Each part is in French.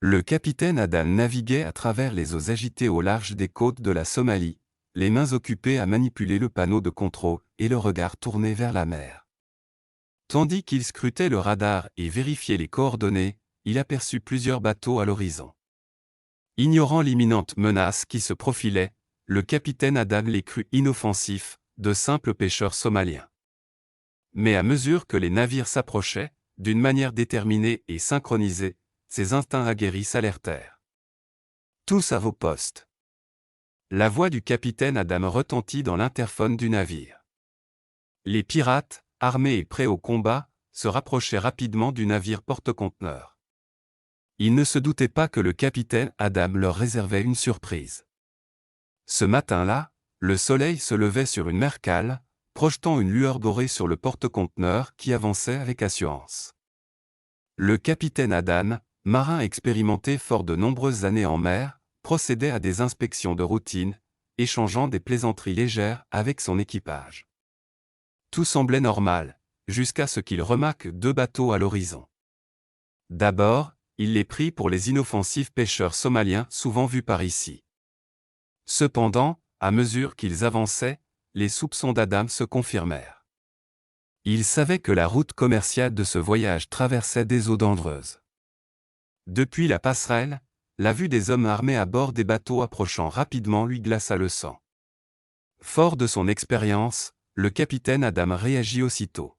Le capitaine Adam naviguait à travers les eaux agitées au large des côtes de la Somalie, les mains occupées à manipuler le panneau de contrôle et le regard tourné vers la mer. Tandis qu'il scrutait le radar et vérifiait les coordonnées, il aperçut plusieurs bateaux à l'horizon. Ignorant l'imminente menace qui se profilait, le capitaine Adam les crut inoffensifs, de simples pêcheurs somaliens. Mais à mesure que les navires s'approchaient, d'une manière déterminée et synchronisée, ses instincts aguerris s'alertèrent. Tous à vos postes. La voix du capitaine Adam retentit dans l'interphone du navire. Les pirates, armés et prêts au combat, se rapprochaient rapidement du navire porte-conteneurs. Ils ne se doutaient pas que le capitaine Adam leur réservait une surprise. Ce matin-là, le soleil se levait sur une mer calme, projetant une lueur dorée sur le porte-conteneurs qui avançait avec assurance. Le capitaine Adam, marin expérimenté fort de nombreuses années en mer, procédait à des inspections de routine, échangeant des plaisanteries légères avec son équipage. Tout semblait normal, jusqu'à ce qu'il remarque deux bateaux à l'horizon. D'abord, il les prit pour les inoffensifs pêcheurs somaliens souvent vus par ici. Cependant, à mesure qu'ils avançaient, les soupçons d'Adam se confirmèrent. Il savait que la route commerciale de ce voyage traversait des eaux dangereuses. Depuis la passerelle, la vue des hommes armés à bord des bateaux approchant rapidement lui glaça le sang. Fort de son expérience, le capitaine Adam réagit aussitôt.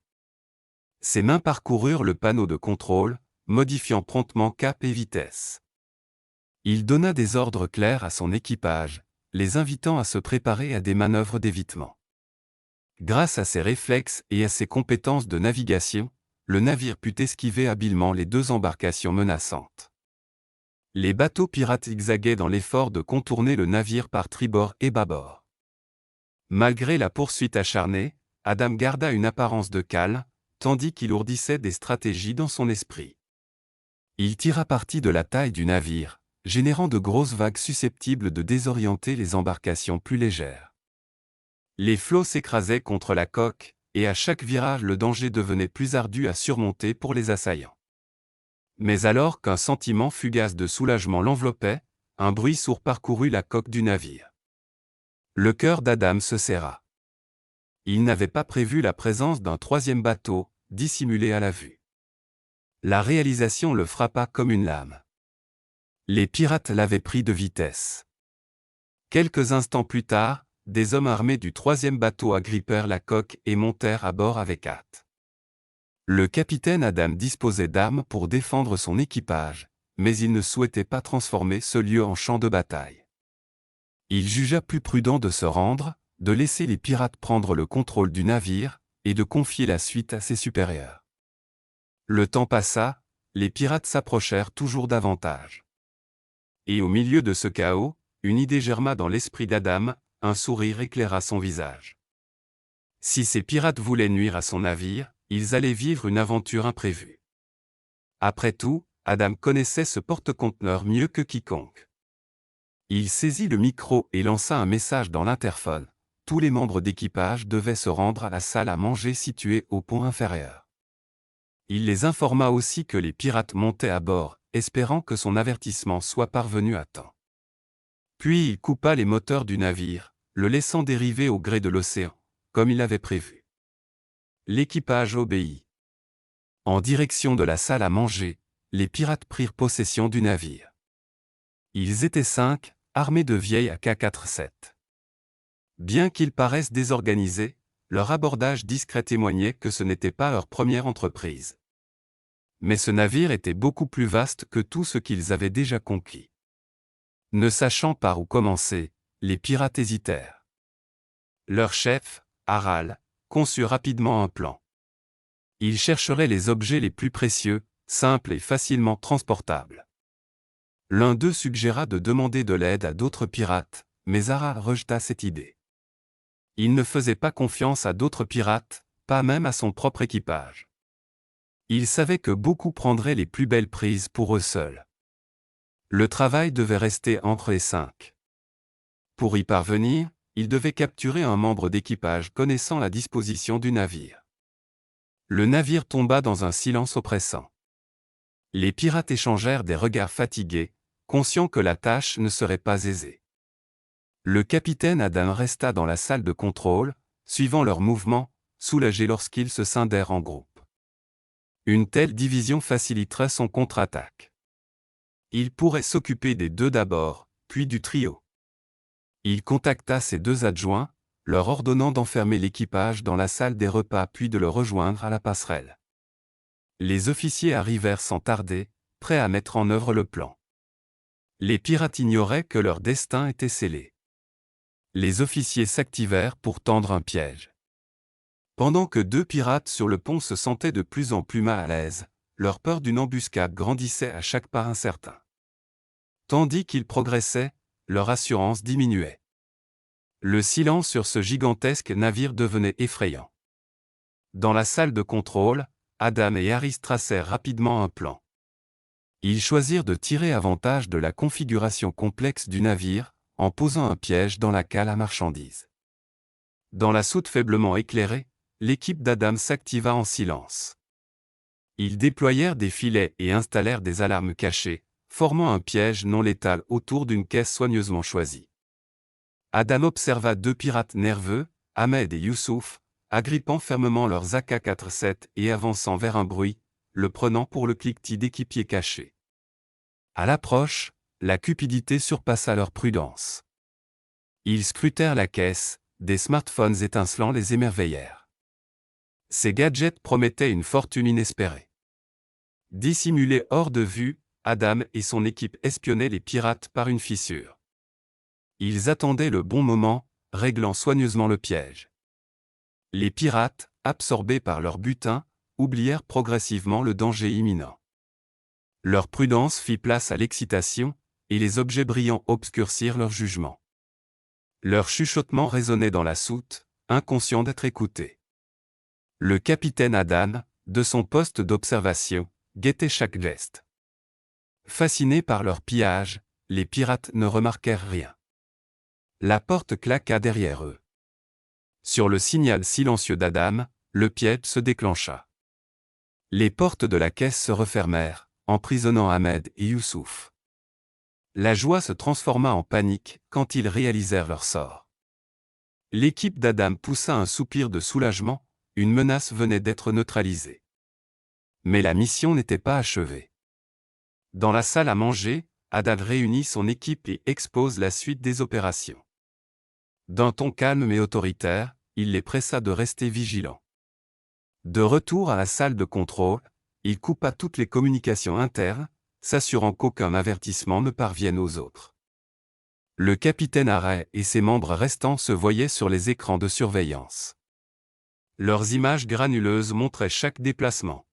Ses mains parcoururent le panneau de contrôle, modifiant promptement cap et vitesse. Il donna des ordres clairs à son équipage, les invitant à se préparer à des manœuvres d'évitement. Grâce à ses réflexes et à ses compétences de navigation, le navire put esquiver habilement les deux embarcations menaçantes. Les bateaux pirates zigzaguaient dans l'effort de contourner le navire par tribord et bâbord. Malgré la poursuite acharnée, Adam garda une apparence de calme, tandis qu'il ourdissait des stratégies dans son esprit. Il tira parti de la taille du navire, générant de grosses vagues susceptibles de désorienter les embarcations plus légères. Les flots s'écrasaient contre la coque, et à chaque virage le danger devenait plus ardu à surmonter pour les assaillants. Mais alors qu'un sentiment fugace de soulagement l'enveloppait, un bruit sourd parcourut la coque du navire. Le cœur d'Adam se serra. Il n'avait pas prévu la présence d'un troisième bateau, dissimulé à la vue. La réalisation le frappa comme une lame. Les pirates l'avaient pris de vitesse. Quelques instants plus tard, des hommes armés du troisième bateau agrippèrent la coque et montèrent à bord avec hâte. Le capitaine Adam disposait d'armes pour défendre son équipage, mais il ne souhaitait pas transformer ce lieu en champ de bataille. Il jugea plus prudent de se rendre, de laisser les pirates prendre le contrôle du navire, et de confier la suite à ses supérieurs. Le temps passa, les pirates s'approchèrent toujours davantage. Et au milieu de ce chaos, une idée germa dans l'esprit d'Adam, un sourire éclaira son visage. Si ces pirates voulaient nuire à son navire, ils allaient vivre une aventure imprévue. Après tout, Adam connaissait ce porte-conteneurs mieux que quiconque. Il saisit le micro et lança un message dans l'interphone. Tous les membres d'équipage devaient se rendre à la salle à manger située au pont inférieur. Il les informa aussi que les pirates montaient à bord, espérant que son avertissement soit parvenu à temps. Puis il coupa les moteurs du navire, le laissant dériver au gré de l'océan, comme il avait prévu. L'équipage obéit. En direction de la salle à manger, les pirates prirent possession du navire. Ils étaient 5, armés de vieilles AK-47. Bien qu'ils paraissent désorganisés, leur abordage discret témoignait que ce n'était pas leur première entreprise. Mais ce navire était beaucoup plus vaste que tout ce qu'ils avaient déjà conquis. Ne sachant par où commencer, les pirates hésitèrent. Leur chef, Harald, conçut rapidement un plan. Il chercherait les objets les plus précieux, simples et facilement transportables. L'un d'eux suggéra de demander de l'aide à d'autres pirates, mais Harald rejeta cette idée. Il ne faisait pas confiance à d'autres pirates, pas même à son propre équipage. Il savait que beaucoup prendraient les plus belles prises pour eux seuls. Le travail devait rester entre les 5. Pour y parvenir, il devait capturer un membre d'équipage connaissant la disposition du navire. Le navire tomba dans un silence oppressant. Les pirates échangèrent des regards fatigués, conscients que la tâche ne serait pas aisée. Le capitaine Adam resta dans la salle de contrôle, suivant leurs mouvements, soulagé lorsqu'ils se scindèrent en groupes. Une telle division faciliterait son contre-attaque. Il pourrait s'occuper des deux d'abord, puis du trio. Il contacta ses deux adjoints, leur ordonnant d'enfermer l'équipage dans la salle des repas puis de le rejoindre à la passerelle. Les officiers arrivèrent sans tarder, prêts à mettre en œuvre le plan. Les pirates ignoraient que leur destin était scellé. Les officiers s'activèrent pour tendre un piège. Pendant que deux pirates sur le pont se sentaient de plus en plus mal à l'aise, leur peur d'une embuscade grandissait à chaque pas incertain. Tandis qu'ils progressaient, leur assurance diminuait. Le silence sur ce gigantesque navire devenait effrayant. Dans la salle de contrôle, Adam et Harris tracèrent rapidement un plan. Ils choisirent de tirer avantage de la configuration complexe du navire, en posant un piège dans la cale à marchandises. Dans la soute faiblement éclairée, l'équipe d'Adam s'activa en silence. Ils déployèrent des filets et installèrent des alarmes cachées, formant un piège non létal autour d'une caisse soigneusement choisie. Adam observa deux pirates nerveux, Ahmed et Youssouf, agrippant fermement leurs AK-47 et avançant vers un bruit, le prenant pour le cliquetis d'équipiers cachés. À l'approche, la cupidité surpassa leur prudence. Ils scrutèrent la caisse, des smartphones étincelants les émerveillèrent. Ces gadgets promettaient une fortune inespérée. Dissimulés hors de vue, Adam et son équipe espionnaient les pirates par une fissure. Ils attendaient le bon moment, réglant soigneusement le piège. Les pirates, absorbés par leur butin, oublièrent progressivement le danger imminent. Leur prudence fit place à l'excitation, et les objets brillants obscurcirent leur jugement. Leur chuchotement résonnait dans la soute, inconscient d'être écouté. Le capitaine Adam, de son poste d'observation, guettait chaque geste. Fascinés par leur pillage, les pirates ne remarquèrent rien. La porte claqua derrière eux. Sur le signal silencieux d'Adam, le piège se déclencha. Les portes de la caisse se refermèrent, emprisonnant Ahmed et Youssouf. La joie se transforma en panique quand ils réalisèrent leur sort. L'équipe d'Adam poussa un soupir de soulagement, une menace venait d'être neutralisée. Mais la mission n'était pas achevée. Dans la salle à manger, Adam réunit son équipe et expose la suite des opérations. D'un ton calme mais autoritaire, il les pressa de rester vigilants. De retour à la salle de contrôle, il coupa toutes les communications internes, s'assurant qu'aucun avertissement ne parvienne aux autres. Le capitaine Harris et ses membres restants se voyaient sur les écrans de surveillance. Leurs images granuleuses montraient chaque déplacement.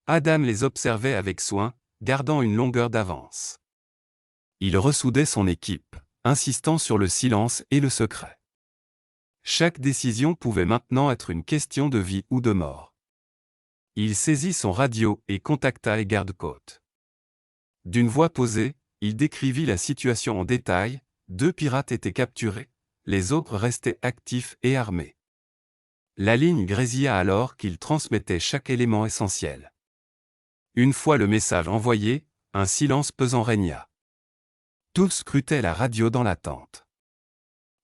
Adam les observait avec soin, gardant une longueur d'avance. Il ressoudait son équipe, insistant sur le silence et le secret. Chaque décision pouvait maintenant être une question de vie ou de mort. Il saisit son radio et contacta les gardes-côtes. D'une voix posée, il décrivit la situation en détail, 2 pirates étaient capturés, les autres restaient actifs et armés. La ligne grésilla alors qu'il transmettait chaque élément essentiel. Une fois le message envoyé, un silence pesant régna. Tous scrutaient la radio dans l'attente.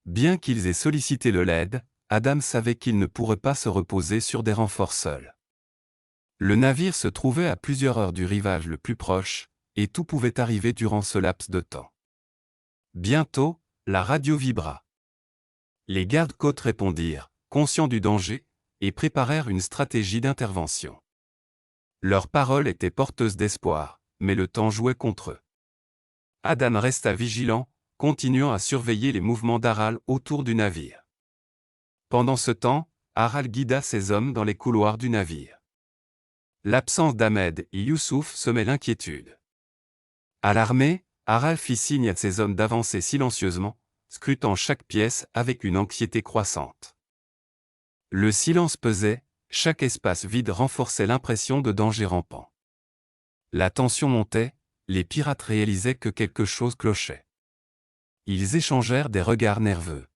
Bien qu'ils aient sollicité le LED, Adam savait qu'il ne pourrait pas se reposer sur des renforts seuls. Le navire se trouvait à plusieurs heures du rivage le plus proche, et tout pouvait arriver durant ce laps de temps. Bientôt, la radio vibra. Les gardes-côtes répondirent, conscients du danger, et préparèrent une stratégie d'intervention. Leurs paroles étaient porteuses d'espoir, mais le temps jouait contre eux. Adam resta vigilant, continuant à surveiller les mouvements d'Aral autour du navire. Pendant ce temps, Aral guida ses hommes dans les couloirs du navire. L'absence d'Ahmed et Youssouf semait l'inquiétude. Alarmé, Aral fit signe à ses hommes d'avancer silencieusement, scrutant chaque pièce avec une anxiété croissante. Le silence pesait, chaque espace vide renforçait l'impression de danger rampant. La tension montait, les pirates réalisaient que quelque chose clochait. Ils échangèrent des regards nerveux.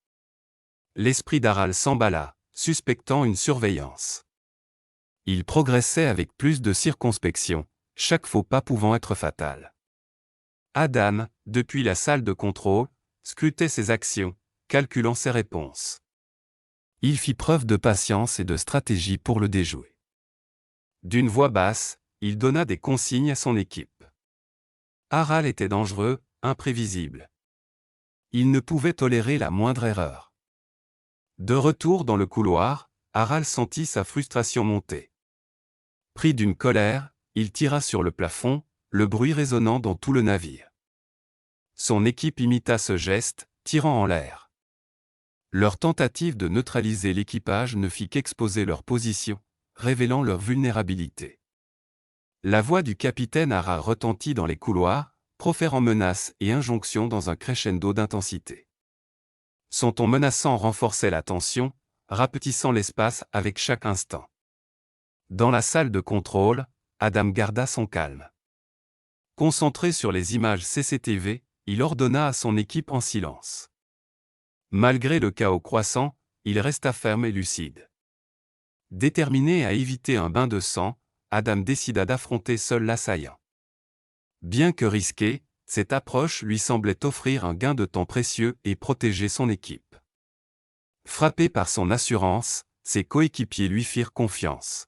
L'esprit d'Aral s'emballa, suspectant une surveillance. Il progressait avec plus de circonspection, chaque faux pas pouvant être fatal. Adam, depuis la salle de contrôle, scrutait ses actions, calculant ses réponses. Il fit preuve de patience et de stratégie pour le déjouer. D'une voix basse, il donna des consignes à son équipe. Aral était dangereux, imprévisible. Il ne pouvait tolérer la moindre erreur. De retour dans le couloir, Aral sentit sa frustration monter. Pris d'une colère, il tira sur le plafond, le bruit résonnant dans tout le navire. Son équipe imita ce geste, tirant en l'air. Leur tentative de neutraliser l'équipage ne fit qu'exposer leur position, révélant leur vulnérabilité. La voix du capitaine Aral retentit dans les couloirs, proférant menaces et injonctions dans un crescendo d'intensité. Son ton menaçant renforçait la tension, rapetissant l'espace avec chaque instant. Dans la salle de contrôle, Adam garda son calme. Concentré sur les images CCTV, il ordonna à son équipe en silence. Malgré le chaos croissant, il resta ferme et lucide. Déterminé à éviter un bain de sang, Adam décida d'affronter seul l'assaillant. Bien que risqué, cette approche lui semblait offrir un gain de temps précieux et protéger son équipe. Frappé par son assurance, ses coéquipiers lui firent confiance.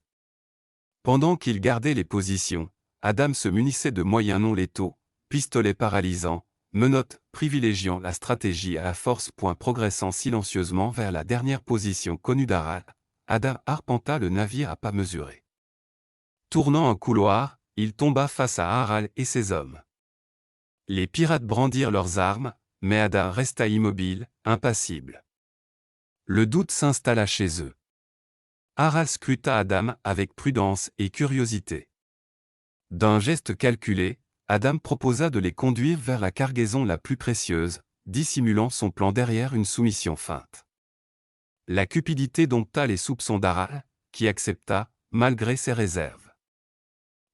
Pendant qu'il gardait les positions, Adam se munissait de moyens non létaux, pistolets paralysants, menottes privilégiant la stratégie à la force. Progressant silencieusement vers la dernière position connue d'Aral, Adam arpenta le navire à pas mesurés. Tournant un couloir, il tomba face à Aral et ses hommes. Les pirates brandirent leurs armes, mais Adam resta immobile, impassible. Le doute s'installa chez eux. Aral scruta Adam avec prudence et curiosité. D'un geste calculé, Adam proposa de les conduire vers la cargaison la plus précieuse, dissimulant son plan derrière une soumission feinte. La cupidité dompta les soupçons d'Aral, qui accepta, malgré ses réserves.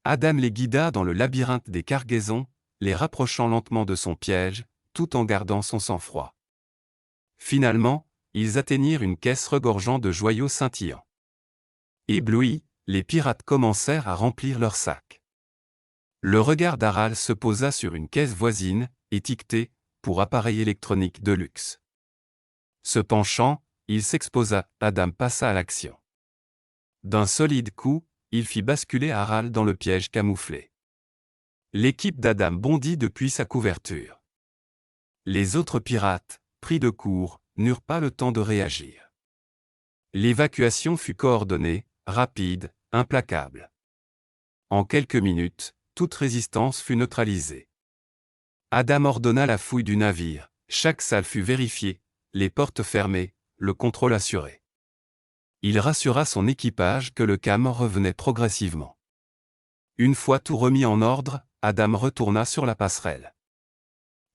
Adam les guida dans le labyrinthe des cargaisons, les rapprochant lentement de son piège, tout en gardant son sang-froid. Finalement, ils atteignirent une caisse regorgeant de joyaux scintillants. Éblouis, les pirates commencèrent à remplir leurs sacs. Le regard d'Aral se posa sur une caisse voisine, étiquetée « pour appareil électronique de luxe ». Se penchant, il s'exposa, Adam passa à l'action. D'un solide coup, il fit basculer Aral dans le piège camouflé. L'équipe d'Adam bondit depuis sa couverture. Les autres pirates, pris de court, n'eurent pas le temps de réagir. L'évacuation fut coordonnée, rapide, implacable. En quelques minutes, toute résistance fut neutralisée. Adam ordonna la fouille du navire, chaque salle fut vérifiée, les portes fermées, le contrôle assuré. Il rassura son équipage que le calme revenait progressivement. Une fois tout remis en ordre, Adam retourna sur la passerelle.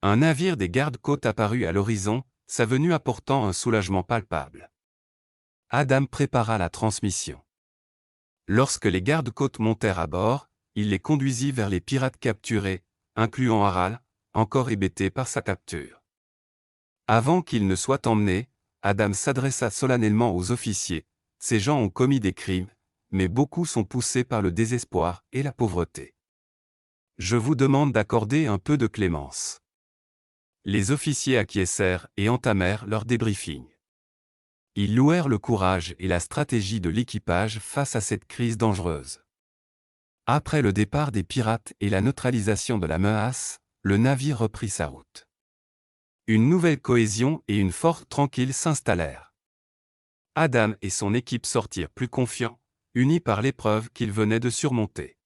Un navire des gardes-côtes apparut à l'horizon, sa venue apportant un soulagement palpable. Adam prépara la transmission. Lorsque les gardes-côtes montèrent à bord, il les conduisit vers les pirates capturés, incluant Aral, encore hébété par sa capture. Avant qu'ils ne soient emmenés, Adam s'adressa solennellement aux officiers. Ces gens ont commis des crimes, mais beaucoup sont poussés par le désespoir et la pauvreté. Je vous demande d'accorder un peu de clémence. Les officiers acquiescèrent et entamèrent leur débriefing. Ils louèrent le courage et la stratégie de l'équipage face à cette crise dangereuse. Après le départ des pirates et la neutralisation de la menace, le navire reprit sa route. Une nouvelle cohésion et une force tranquille s'installèrent. Adam et son équipe sortirent plus confiants, unis par l'épreuve qu'ils venaient de surmonter.